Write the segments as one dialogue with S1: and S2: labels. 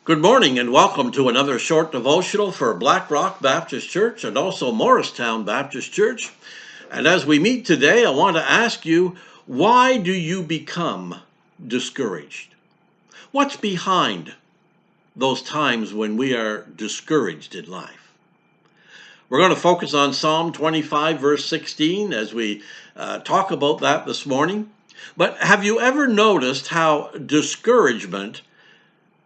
S1: Good morning and welcome to another short devotional for Black Rock Baptist Church and also Morristown Baptist Church. And as we meet today, I want to ask you, why do you become discouraged? What's behind those times when we are discouraged in life? We're going to focus on Psalm 25, verse 16, as we talk about that this morning. But have you ever noticed how discouragement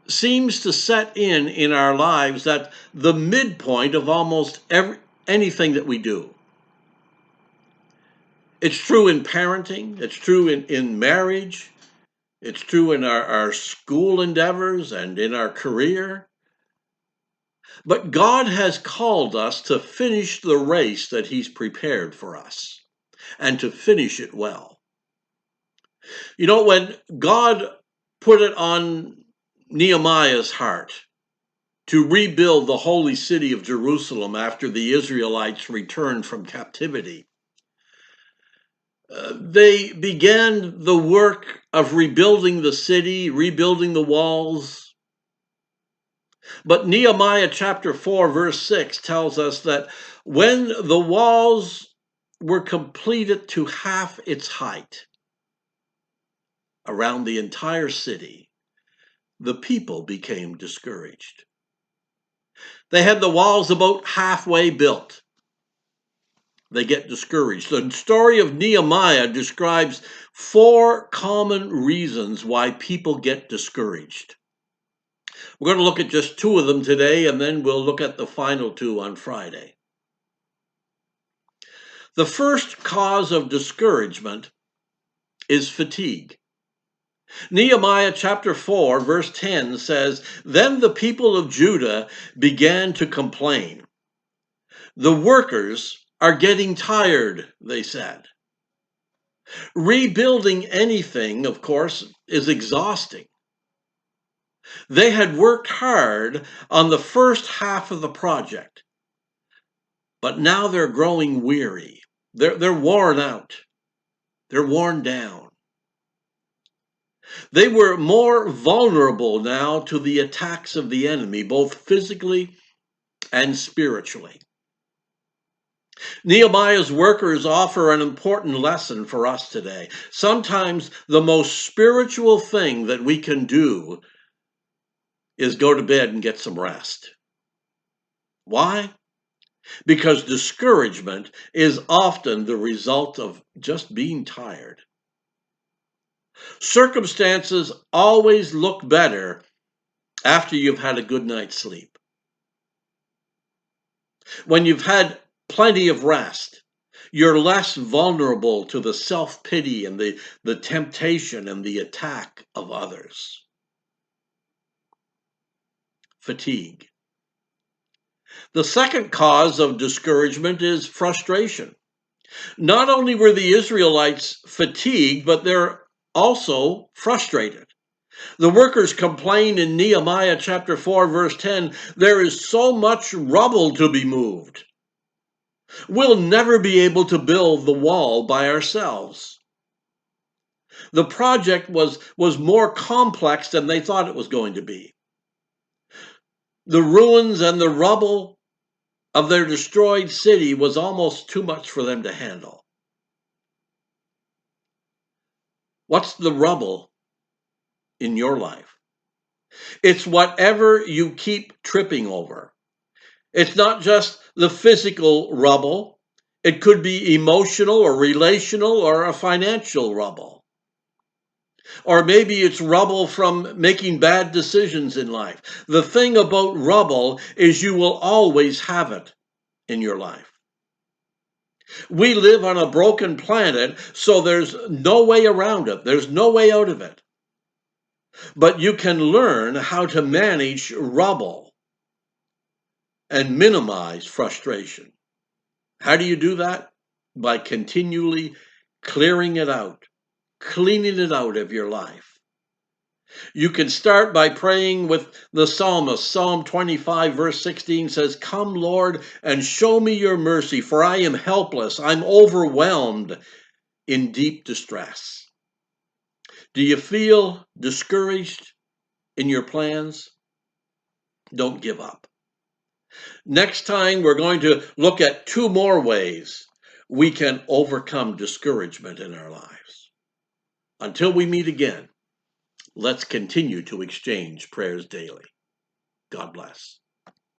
S1: seems to set in our lives at the midpoint of almost anything that we do? It's true in parenting, it's true in marriage, it's true in our school endeavors and in our career. But God has called us to finish the race that He's prepared for us and to finish it well. You know, when God put it on Nehemiah's heart to rebuild the holy city of Jerusalem after the Israelites returned from captivity, they began the work of rebuilding the city, rebuilding the walls. But Nehemiah chapter 4, verse 6 tells us that when the walls were completed to half its height around the entire city, the people became discouraged. They had the walls about halfway built. They get discouraged. The story of Nehemiah describes four common reasons why people get discouraged. We're going to look at just two of them today, and then we'll look at the final two on Friday. The first cause of discouragement is fatigue. Nehemiah chapter 4, verse 10 says, "Then the people of Judah began to complain. The workers are getting tired," they said. Rebuilding anything, of course, is exhausting. They had worked hard on the first half of the project, but now they're growing weary. They're worn out. They're worn down. They were more vulnerable now to the attacks of the enemy, both physically and spiritually. Nehemiah's workers offer an important lesson for us today. Sometimes the most spiritual thing that we can do is go to bed and get some rest. Why? Because discouragement is often the result of just being tired. Circumstances always look better after you've had a good night's sleep. When you've had plenty of rest, you're less vulnerable to the self-pity and the temptation and the attack of others. Fatigue. The second cause of discouragement is frustration. Not only were the Israelites fatigued, but they're also frustrated. The workers complain in Nehemiah chapter 4, verse 10, "There is so much rubble to be moved. We'll never be able to build the wall by ourselves." The project was more complex than they thought it was going to be. The ruins and the rubble of their destroyed city was almost too much for them to handle. What's the rubble in your life? It's whatever you keep tripping over. It's not just the physical rubble. It could be emotional or relational or a financial rubble. Or maybe it's rubble from making bad decisions in life. The thing about rubble is you will always have it in your life. We live on a broken planet, so there's no way around it. There's no way out of it. But you can learn how to manage rubble and minimize frustration. How do you do that? By continually clearing it out, cleaning it out of your life. You can start by praying with the psalmist. Psalm 25, verse 16 says, "Come, Lord, and show me your mercy, for I am helpless. I'm overwhelmed in deep distress." Do you feel discouraged in your plans? Don't give up. Next time, we're going to look at 2 more ways we can overcome discouragement in our lives. Until we meet again, let's continue to exchange prayers daily. God bless.